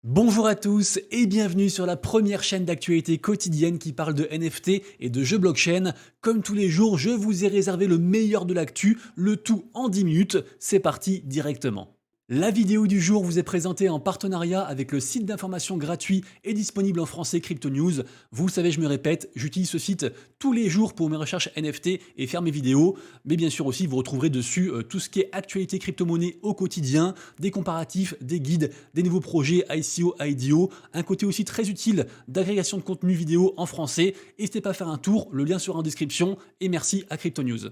Bonjour à tous et bienvenue sur la première chaîne d'actualité quotidienne qui parle de NFT et de jeux blockchain. Comme tous les jours, je vous ai réservé le meilleur de l'actu, le tout en 10 minutes. C'est parti directement. La vidéo du jour vous est présentée en partenariat avec le site d'information gratuit et disponible en français Crypto News. Vous le savez, je me répète, j'utilise ce site tous les jours pour mes recherches NFT et faire mes vidéos. Mais bien sûr aussi, vous retrouverez dessus tout ce qui est actualité crypto-monnaie au quotidien, des comparatifs, des guides, des nouveaux projets ICO, IDO, un côté aussi très utile d'agrégation de contenu vidéo en français. N'hésitez pas à faire un tour, le lien sera en description et merci à Crypto News.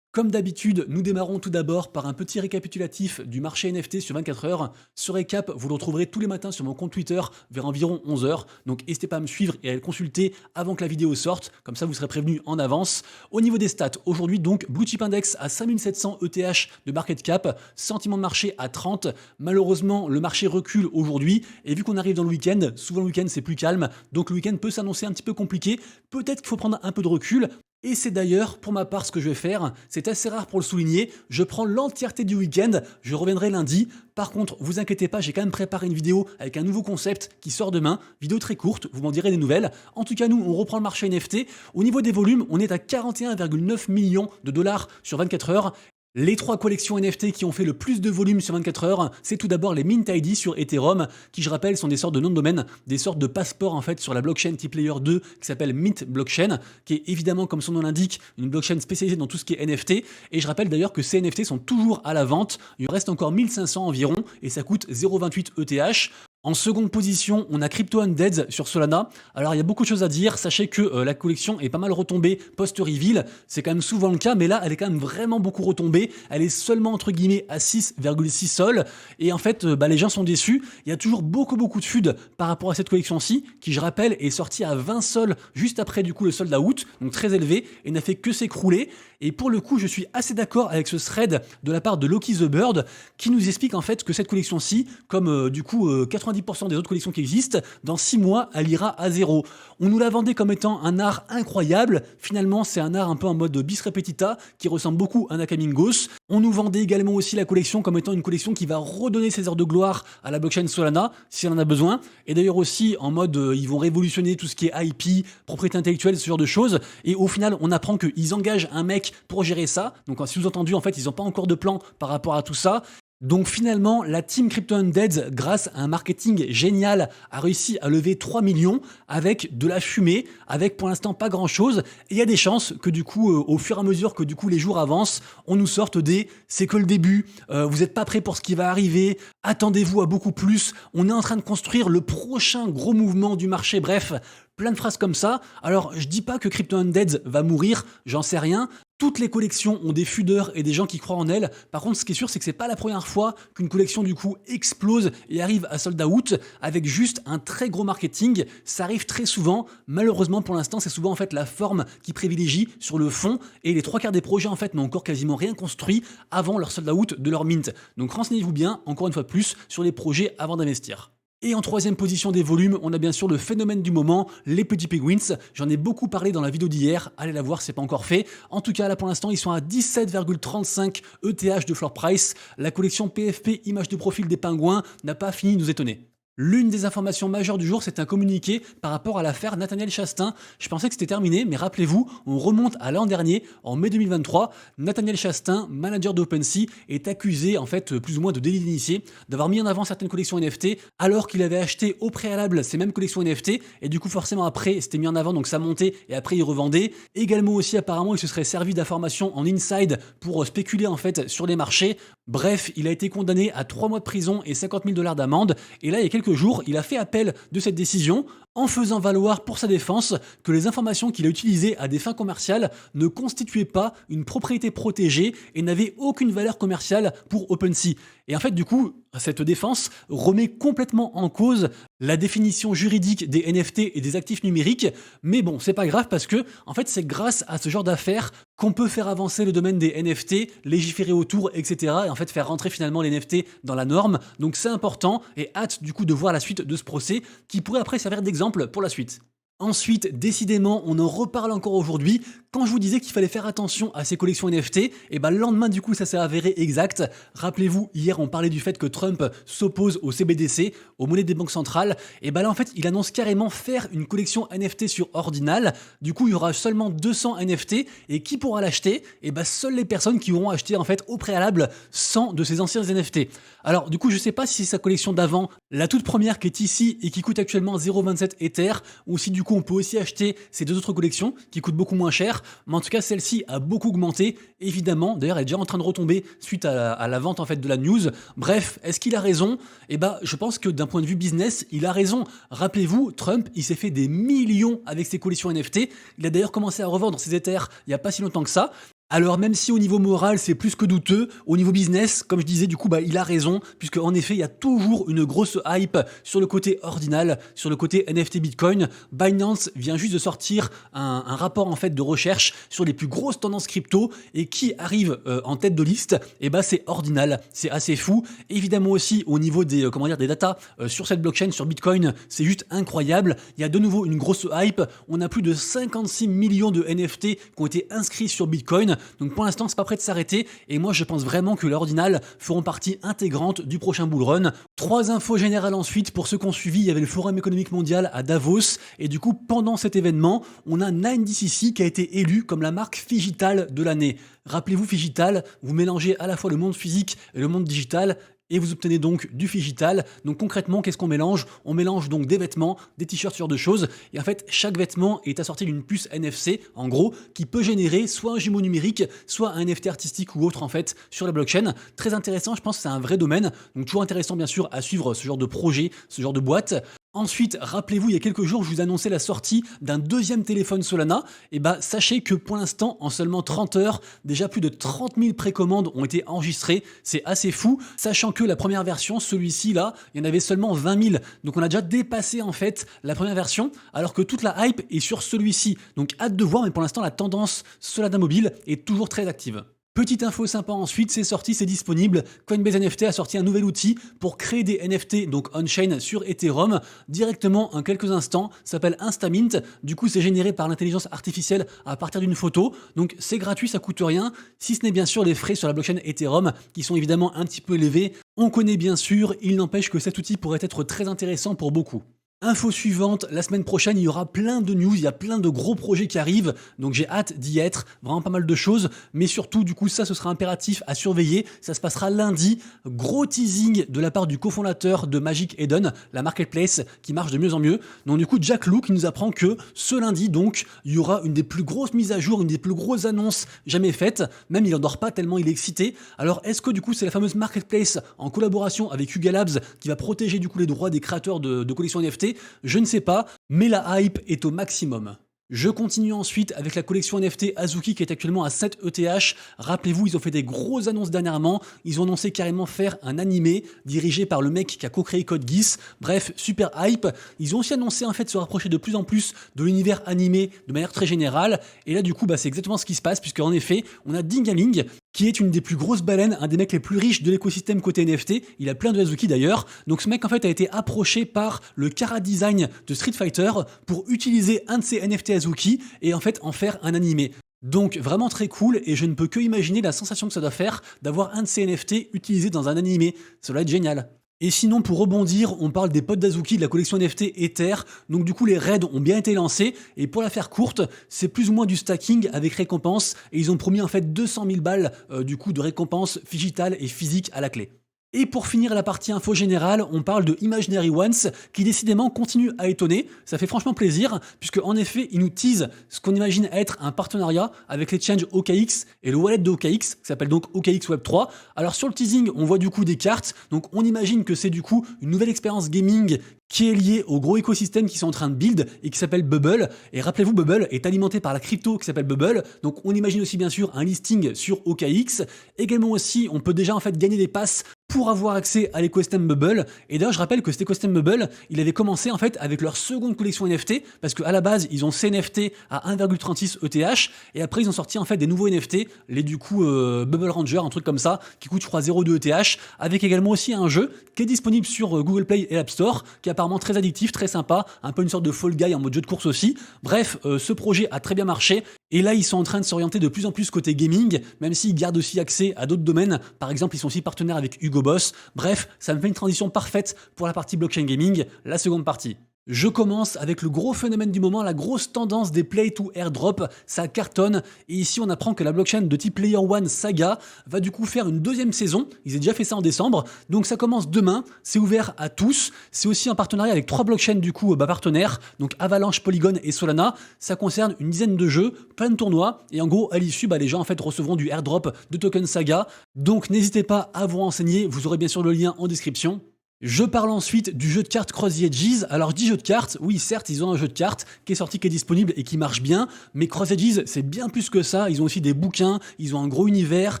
Comme d'habitude, nous démarrons tout d'abord par un petit récapitulatif du marché NFT sur 24 heures. Ce récap, vous le retrouverez tous les matins sur mon compte Twitter vers environ 11 heures. Donc n'hésitez pas à me suivre et à le consulter avant que la vidéo sorte. Comme ça, vous serez prévenu en avance. Au niveau des stats, aujourd'hui donc, Blue Chip Index à 5700 ETH de market cap, sentiment de marché à 30. Malheureusement, le marché recule aujourd'hui. Et vu qu'on arrive dans le week-end, souvent le week-end c'est plus calme. Donc le week-end peut s'annoncer un petit peu compliqué. Peut-être qu'il faut prendre un peu de recul. Et c'est d'ailleurs, pour ma part, ce que je vais faire. C'est assez rare pour le souligner. Je prends l'entièreté du week-end. Je reviendrai lundi. Par contre, vous inquiétez pas, j'ai quand même préparé une vidéo avec un nouveau concept qui sort demain. Vidéo très courte, vous m'en direz des nouvelles. En tout cas, nous, on reprend le marché NFT. Au niveau des volumes, on est à 41,9 millions de dollars sur 24 heures. Les trois collections NFT qui ont fait le plus de volume sur 24 heures, c'est tout d'abord les Mint ID sur Ethereum, qui je rappelle sont des sortes de noms de domaine, des sortes de passeports en fait sur la blockchain type Layer 2 qui s'appelle Mint Blockchain, qui est évidemment comme son nom l'indique une blockchain spécialisée dans tout ce qui est NFT. Et je rappelle d'ailleurs que ces NFT sont toujours à la vente, il en reste encore 1500 environ et ça coûte 0,28 ETH. En seconde position, on a Crypto Undead sur Solana. Alors il y a beaucoup de choses à dire, sachez que la collection est pas mal retombée post-reveal, c'est quand même souvent le cas, mais là elle est quand même vraiment beaucoup retombée, elle est seulement entre guillemets à 6,6 sols, et en fait les gens sont déçus, il y a toujours beaucoup de FUD par rapport à cette collection-ci, qui je rappelle est sortie à 20 sols juste après du coup le sold out, donc très élevé, et n'a fait que s'écrouler, et pour le coup je suis assez d'accord avec ce thread de la part de Loki the Bird, qui nous explique en fait que cette collection-ci, comme du coup 90% des autres collections qui existent, dans 6 mois, elle ira à zéro. On nous l'a vendé comme étant un art incroyable. Finalement, c'est un art un peu en mode bis repetita, qui ressemble beaucoup à Nakamingos. On nous vendait également aussi la collection comme étant une collection qui va redonner ses heures de gloire à la blockchain Solana, si elle en a besoin. Et d'ailleurs aussi, en mode, ils vont révolutionner tout ce qui est IP, propriété intellectuelle, ce genre de choses. Et au final, on apprend qu'ils engagent un mec pour gérer ça. Donc, si vous entendez, en fait, ils n'ont pas encore de plan par rapport à tout ça. Donc finalement, la team Crypto Undead, grâce à un marketing génial, a réussi à lever 3 millions avec de la fumée, avec pour l'instant pas grand chose. Et il y a des chances que du coup, au fur et à mesure que du coup les jours avancent, on nous sorte des c'est que le début, vous n'êtes pas prêts pour ce qui va arriver, attendez-vous à beaucoup plus, on est en train de construire le prochain gros mouvement du marché, bref. Plein de phrases comme ça. Alors, je dis pas que Crypto Undead va mourir, j'en sais rien. Toutes les collections ont des fudeurs et des gens qui croient en elles. Par contre, ce qui est sûr, c'est que c'est pas la première fois qu'une collection du coup explose et arrive à sold out avec juste un très gros marketing. Ça arrive très souvent. Malheureusement, pour l'instant, c'est souvent en fait la forme qui privilégie sur le fond et les trois quarts des projets en fait n'ont encore quasiment rien construit avant leur sold out de leur mint. Donc renseignez-vous bien, encore une fois de plus, sur les projets avant d'investir. Et en troisième position des volumes, on a bien sûr le phénomène du moment, les petits penguins. J'en ai beaucoup parlé dans la vidéo d'hier, allez la voir, c'est pas encore fait. En tout cas, là pour l'instant, ils sont à 17,35 ETH de floor price. La collection PFP, image de profil des pingouins, n'a pas fini de nous étonner. L'une des informations majeures du jour, c'est un communiqué par rapport à l'affaire Nathaniel Chastain. Je pensais que c'était terminé, mais rappelez-vous, on remonte à l'an dernier, en mai 2023. Nathaniel Chastain, manager d'OpenSea, est accusé, en fait, plus ou moins de délit d'initié, d'avoir mis en avant certaines collections NFT, alors qu'il avait acheté au préalable ces mêmes collections NFT, et du coup, forcément, après, c'était mis en avant, donc ça montait, et après, il revendait. Également aussi, apparemment, il se serait servi d'informations en inside pour spéculer, en fait, sur les marchés. Bref, il a été condamné à 3 mois de prison et 50 000 $ d'amende, et là, il y a quelques jours, il a fait appel de cette décision en faisant valoir pour sa défense que les informations qu'il a utilisées à des fins commerciales ne constituaient pas une propriété protégée et n'avaient aucune valeur commerciale pour OpenSea. Et en fait, du coup, cette défense remet complètement en cause la définition juridique des NFT et des actifs numériques. Mais bon, c'est pas grave parce que, en fait, c'est grâce à ce genre d'affaires qu'on peut faire avancer le domaine des NFT, légiférer autour, etc. Et en fait, faire rentrer finalement les NFT dans la norme. Donc c'est important et hâte du coup de voir la suite de ce procès qui pourrait après servir d'exemple pour la suite. Ensuite, décidément, on en reparle encore aujourd'hui. Quand je vous disais qu'il fallait faire attention à ces collections NFT, et ben le lendemain du coup ça s'est avéré exact. Rappelez-vous, hier on parlait du fait que Trump s'oppose au CBDC, aux monnaies des banques centrales, et ben là en fait il annonce carrément faire une collection NFT sur Ordinal. Du coup il y aura seulement 200 NFT et qui pourra l'acheter? Et ben seules les personnes qui auront acheté en fait au préalable 100 de ces anciens NFT. Alors du coup je sais pas si c'est sa collection d'avant, la toute première qui est ici et qui coûte actuellement 0,27 Ether, ou si du coup on peut aussi acheter ces deux autres collections qui coûtent beaucoup moins cher. Mais en tout cas, celle-ci a beaucoup augmenté, évidemment. D'ailleurs, elle est déjà en train de retomber suite à la vente en fait de la news. Bref, est-ce qu'il a raison? Eh ben, je pense que d'un point de vue business, il a raison. Rappelez-vous, Trump, il s'est fait des millions avec ses collections NFT. Il a d'ailleurs commencé à revendre ses Ethers il n'y a pas si longtemps que ça. Alors même si au niveau moral c'est plus que douteux, au niveau business, comme je disais du coup il a raison, puisque en effet il y a toujours une grosse hype sur le côté Ordinal, sur le côté NFT Bitcoin. Binance vient juste de sortir un rapport en fait de recherche sur les plus grosses tendances crypto, et qui arrive en tête de liste, et c'est Ordinal. C'est assez fou. Évidemment aussi au niveau des des datas sur cette blockchain, sur Bitcoin, c'est juste incroyable. Il y a de nouveau une grosse hype. On a plus de 56 millions de NFT qui ont été inscrits sur Bitcoin. Donc pour l'instant, c'est pas prêt de s'arrêter, et moi je pense vraiment que l'Ordinal feront partie intégrante du prochain bull run. 3 infos générales ensuite pour ceux qui ont suivi. Il y avait le Forum économique mondial à Davos, et du coup pendant cet événement, on a 9DCC qui a été élu comme la marque Figital de l'année. Rappelez-vous, Figital, vous mélangez à la fois le monde physique et le monde digital, et vous obtenez donc du Figital. Donc concrètement, qu'est-ce qu'on mélange? On mélange donc des vêtements, des t-shirts, ce genre de choses. Et en fait, chaque vêtement est assorti d'une puce NFC, en gros, qui peut générer soit un jumeau numérique, soit un NFT artistique ou autre en fait sur la blockchain. Très intéressant, je pense que c'est un vrai domaine. Donc toujours intéressant bien sûr à suivre ce genre de projet, ce genre de boîte. Ensuite, rappelez-vous, il y a quelques jours, je vous annonçais la sortie d'un deuxième téléphone Solana. Et sachez que pour l'instant, en seulement 30 heures, déjà plus de 30 000 précommandes ont été enregistrées. C'est assez fou, sachant que la première version, celui-ci là, il y en avait seulement 20 000. Donc on a déjà dépassé en fait la première version, alors que toute la hype est sur celui-ci. Donc hâte de voir, mais pour l'instant, la tendance Solana mobile est toujours très active. Petite info sympa ensuite, c'est sorti, c'est disponible. Coinbase NFT a sorti un nouvel outil pour créer des NFT, donc on-chain sur Ethereum, directement en quelques instants. Ça s'appelle Instamint. Du coup, c'est généré par l'intelligence artificielle à partir d'une photo. Donc, c'est gratuit, ça coûte rien, si ce n'est bien sûr les frais sur la blockchain Ethereum, qui sont évidemment un petit peu élevés. On connaît bien sûr, il n'empêche que cet outil pourrait être très intéressant pour beaucoup. Info suivante, la semaine prochaine, il y aura plein de news, il y a plein de gros projets qui arrivent, donc j'ai hâte d'y être, vraiment pas mal de choses, mais surtout, du coup, ça, ce sera impératif à surveiller. Ça se passera lundi, gros teasing de la part du cofondateur de Magic Eden, la marketplace qui marche de mieux en mieux. Donc du coup, Jack Lew qui nous apprend que ce lundi, donc, il y aura une des plus grosses mises à jour, une des plus grosses annonces jamais faites, même il en dort pas tellement il est excité. Alors est-ce que du coup, c'est la fameuse marketplace en collaboration avec Yuga Labs qui va protéger du coup les droits des créateurs de collections NFT? Je ne sais pas, mais la hype est au maximum. Je continue ensuite avec la collection NFT Azuki qui est actuellement à 7 ETH. Rappelez-vous, ils ont fait des grosses annonces dernièrement. Ils ont annoncé carrément faire un animé dirigé par le mec qui a co-créé Code Geass. Bref, super hype. Ils ont aussi annoncé en fait se rapprocher de plus en plus de l'univers animé de manière très générale. Et là du coup, c'est exactement ce qui se passe, puisque en effet, on a Dingaling qui est une des plus grosses baleines, un des mecs les plus riches de l'écosystème côté NFT. Il a plein de Azuki d'ailleurs. Donc ce mec en fait a été approché par le Kara Design de Street Fighter pour utiliser un de ses NFT Azuki et en fait en faire un animé. Donc vraiment très cool, et je ne peux que imaginer la sensation que ça doit faire d'avoir un de ces NFT utilisé dans un animé. Ça doit être génial. Et sinon, pour rebondir, on parle des pods d'Azuki de la collection NFT Ether. Donc du coup, les raids ont bien été lancés. Et pour la faire courte, c'est plus ou moins du stacking avec récompense. Et ils ont promis en fait 200 000 balles du coup de récompense digitale et physique à la clé. Et pour finir la partie info générale, on parle de Imaginary Ones qui décidément continue à étonner. Ça fait franchement plaisir puisque en effet, ils nous teasent ce qu'on imagine être un partenariat avec l'exchange OKX et le wallet de OKX qui s'appelle donc OKX Web3. Alors sur le teasing, on voit du coup des cartes. Donc on imagine que c'est du coup une nouvelle expérience gaming qui est liée au gros écosystème qui sont en train de build et qui s'appelle Bubble. Et rappelez-vous, Bubble est alimenté par la crypto qui s'appelle Bubble. Donc on imagine aussi bien sûr un listing sur OKX. Également aussi, on peut déjà en fait gagner des passes pour avoir accès à l'écosystème Bubble. Et d'ailleurs, je rappelle que cet écosystème Bubble, il avait commencé en fait avec leur seconde collection NFT, parce qu'à la base, ils ont ces NFT à 1,36 ETH, et après, ils ont sorti en fait des nouveaux NFT, les du coup Bubble Ranger, un truc comme ça, qui coûte je crois 0,2 ETH, avec également aussi un jeu qui est disponible sur Google Play et App Store, qui apparemment apparemment très addictif, très sympa, un peu une sorte de Fall Guy en mode jeu de course aussi. Bref, ce projet a très bien marché, et là ils sont en train de s'orienter de plus en plus côté gaming, même s'ils gardent aussi accès à d'autres domaines. Par exemple, ils sont aussi partenaires avec Hugo Boss. Bref, ça me fait une transition parfaite pour la partie blockchain gaming, la seconde partie. Je commence avec le gros phénomène du moment, la grosse tendance des play to airdrop, ça cartonne, et ici on apprend que la blockchain de type Layer 1 Saga va du coup faire une deuxième saison. Ils ont déjà fait ça en décembre, donc ça commence demain, c'est ouvert à tous, c'est aussi en partenariat avec 3 blockchains du coup partenaires, donc Avalanche, Polygon et Solana. Ça concerne une dizaine de jeux, plein de tournois, et en gros à l'issue les gens en fait recevront du airdrop de token Saga, donc n'hésitez pas à vous renseigner, vous aurez bien sûr le lien en description. Je parle ensuite du jeu de cartes Cross the Edges. Alors je dis jeu de cartes, oui certes ils ont un jeu de cartes qui est sorti, qui est disponible et qui marche bien, mais Cross the Edges c'est bien plus que ça, ils ont aussi des bouquins, ils ont un gros univers,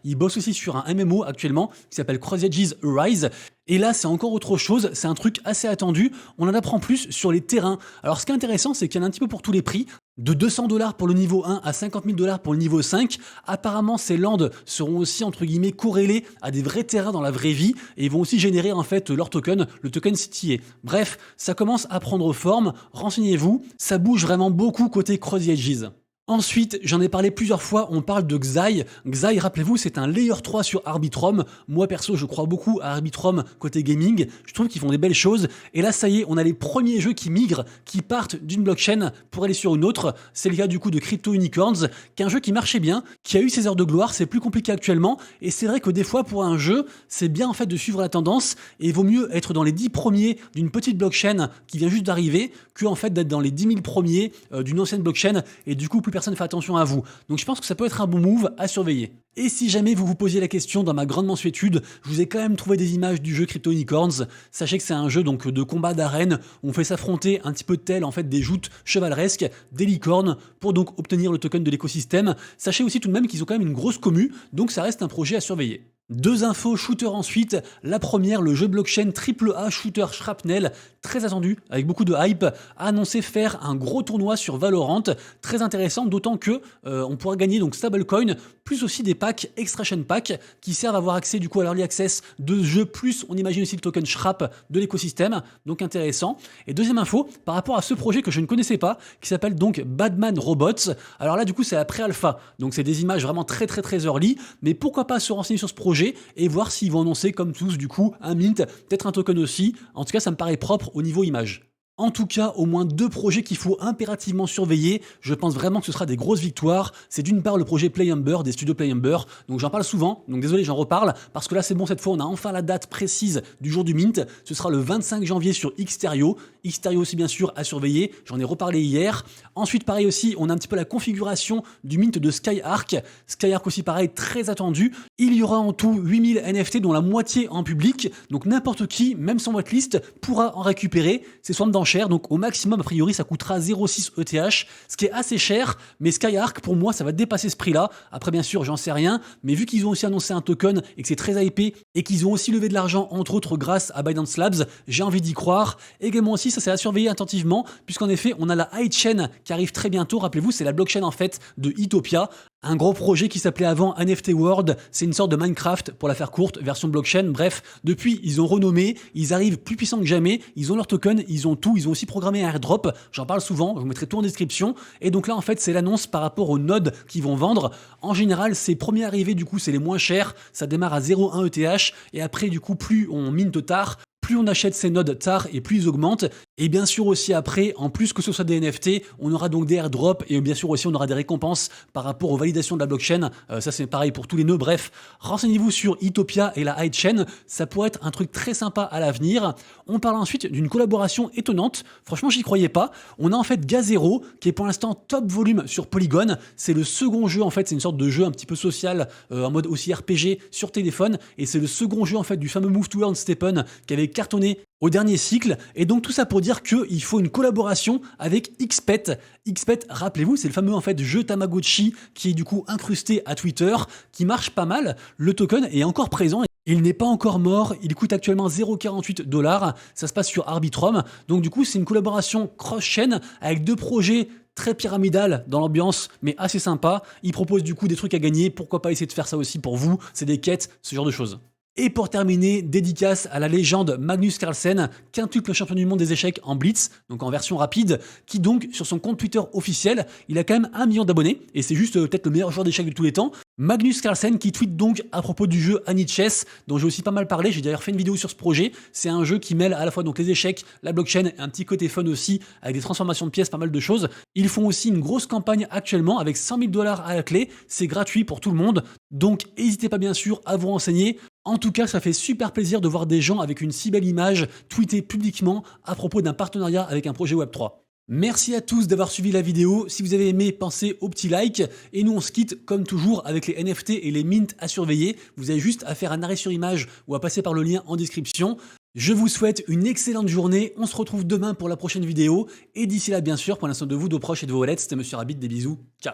ils bossent aussi sur un MMO actuellement qui s'appelle Cross the Edges Rise. Et là, c'est encore autre chose, c'est un truc assez attendu, on en apprend plus sur les terrains. Alors ce qui est intéressant, c'est qu'il y en a un petit peu pour tous les prix, de 200$ pour le niveau 1 à 50 000$ pour le niveau 5. Apparemment, ces lands seront aussi, entre guillemets, corrélés à des vrais terrains dans la vraie vie, et ils vont aussi générer en fait leur token, le token CTA. Bref, ça commence à prendre forme, renseignez-vous, ça bouge vraiment beaucoup côté Cross the Edges. Ensuite, j'en ai parlé plusieurs fois, on parle de Xai. Xai, rappelez-vous, c'est un Layer 3 sur Arbitrum. Moi, perso, je crois beaucoup à Arbitrum côté gaming. Je trouve qu'ils font des belles choses. Et là, ça y est, on a les premiers jeux qui migrent, qui partent d'une blockchain pour aller sur une autre. C'est le cas du coup de Crypto Unicorns, qui est un jeu qui marchait bien, qui a eu ses heures de gloire. C'est plus compliqué actuellement. Et c'est vrai que des fois, pour un jeu, c'est bien en fait de suivre la tendance. Et il vaut mieux être dans les 10 premiers d'une petite blockchain qui vient juste d'arriver, que en fait d'être dans les 10 000 premiers d'une ancienne blockchain. Et du coup, plus personne ne fait attention à vous. Donc je pense que ça peut être un bon move à surveiller. Et si jamais vous vous posiez la question dans ma grande mansuétude, je vous ai quand même trouvé des images du jeu Crypto Unicorns. Sachez que c'est un jeu donc de combat d'arène où on fait s'affronter un petit peu tel en fait des joutes chevaleresques, des licornes pour donc obtenir le token de l'écosystème. Sachez aussi tout de même qu'ils ont quand même une grosse commu, donc ça reste un projet à surveiller. Deux infos shooter ensuite. La première, le jeu blockchain AAA shooter Shrapnel, très attendu, avec beaucoup de hype, a annoncé faire un gros tournoi sur Valorant, très intéressant, d'autant que on pourra gagner donc stablecoin, plus aussi des packs extraction pack qui servent à avoir accès du coup à l'early access de jeux, plus on imagine aussi le token Shrap de l'écosystème, donc intéressant. Et deuxième info, par rapport à ce projet que je ne connaissais pas, qui s'appelle donc Badman Robots. Alors là du coup c'est la pré-alpha, donc c'est des images vraiment très early, mais pourquoi pas se renseigner sur ce projet et voir s'ils vont annoncer comme tous du coup un mint, peut-être un token aussi. En tout cas ça me paraît propre au niveau image. En tout cas, au moins 2 projets qu'il faut impérativement surveiller. Je pense vraiment que ce sera des grosses victoires. C'est d'une part le projet Playumber, des studios Playumber. Donc j'en parle souvent, donc désolé, j'en reparle, parce que là c'est bon, cette fois on a enfin la date précise du jour du mint. Ce sera le 25 janvier sur Xterio. Xterio aussi bien sûr à surveiller, j'en ai reparlé hier. Ensuite pareil aussi, on a un petit peu la configuration du mint de Skyark. Skyark aussi pareil, très attendu. Il y aura en tout 8000 NFT dont la moitié en public. Donc n'importe qui, même sans whitelist, pourra en récupérer. C'est soit dans cher, donc au maximum a priori ça coûtera 0,6 ETH, ce qui est assez cher, mais Skyark pour moi ça va dépasser ce prix là. Après bien sûr j'en sais rien, mais vu qu'ils ont aussi annoncé un token et que c'est très hypé et qu'ils ont aussi levé de l'argent entre autres grâce à Binance Labs, j'ai envie d'y croire. Également aussi ça c'est à surveiller attentivement, puisqu'en effet on a la Chain qui arrive très bientôt. Rappelez-vous, c'est la blockchain en fait de Utopia, un gros projet qui s'appelait avant NFT World. C'est une sorte de Minecraft pour la faire courte, version blockchain. Bref, depuis ils ont renommé, ils arrivent plus puissants que jamais, ils ont leur token, ils ont tout, ils ont aussi programmé un airdrop, j'en parle souvent, je vous mettrai tout en description. Et donc là en fait c'est l'annonce par rapport aux nodes qu'ils vont vendre. En général ces premiers arrivés du coup c'est les moins chers, ça démarre à 0,1 ETH, et après du coup plus on mine tard, plus on achète ces nodes tard et plus ils augmentent. Et bien sûr aussi après, en plus que ce soit des NFT, on aura donc des airdrops et bien sûr aussi on aura des récompenses par rapport aux validations de la blockchain. Ça c'est pareil pour tous les nœuds. Bref, renseignez-vous sur Utopia et la Chain, ça pourrait être un truc très sympa à l'avenir. On parle ensuite d'une collaboration étonnante, franchement j'y croyais pas. On a en fait Gazero qui est pour l'instant top volume sur Polygon. C'est le second jeu en fait, c'est une sorte de jeu un petit peu social en mode aussi RPG sur téléphone, et c'est le second jeu en fait du fameux Move to Earn Stephen qui avait cartonné au dernier cycle. Et donc tout ça pour dire qu'il faut une collaboration avec Xpet. Xpet, rappelez-vous, c'est le fameux en fait jeu Tamagotchi qui est du coup incrusté à Twitter, qui marche pas mal. Le token est encore présent. Il n'est pas encore mort, il coûte actuellement 0,48$, ça se passe sur Arbitrum. Donc du coup c'est une collaboration cross-chain avec 2 projets très pyramidal dans l'ambiance, mais assez sympa. Ils proposent du coup des trucs à gagner, pourquoi pas essayer de faire ça aussi pour vous, c'est des quêtes, ce genre de choses. Et pour terminer, dédicace à la légende Magnus Carlsen, quintuple champion du monde des échecs en blitz, donc en version rapide, qui donc, sur son compte Twitter officiel, il a quand même 1 million d'abonnés, et c'est juste peut-être le meilleur joueur d'échecs de tous les temps. Magnus Carlsen qui tweet donc à propos du jeu AnyChess, dont j'ai aussi pas mal parlé, j'ai d'ailleurs fait une vidéo sur ce projet. C'est un jeu qui mêle à la fois donc les échecs, la blockchain et un petit côté fun aussi, avec des transformations de pièces, pas mal de choses. Ils font aussi une grosse campagne actuellement avec 100 000 $ à la clé, c'est gratuit pour tout le monde, donc n'hésitez pas bien sûr à vous renseigner. En tout cas, ça fait super plaisir de voir des gens avec une si belle image tweeter publiquement à propos d'un partenariat avec un projet Web3. Merci à tous d'avoir suivi la vidéo. Si vous avez aimé, pensez au petit like. Et nous, on se quitte comme toujours avec les NFT et les mints à surveiller. Vous avez juste à faire un arrêt sur image ou à passer par le lien en description. Je vous souhaite une excellente journée. On se retrouve demain pour la prochaine vidéo. Et d'ici là, bien sûr, prenez soin de vous, de vos proches et de vos wallets. C'était Monsieur Rabbit. Des bisous. Ciao.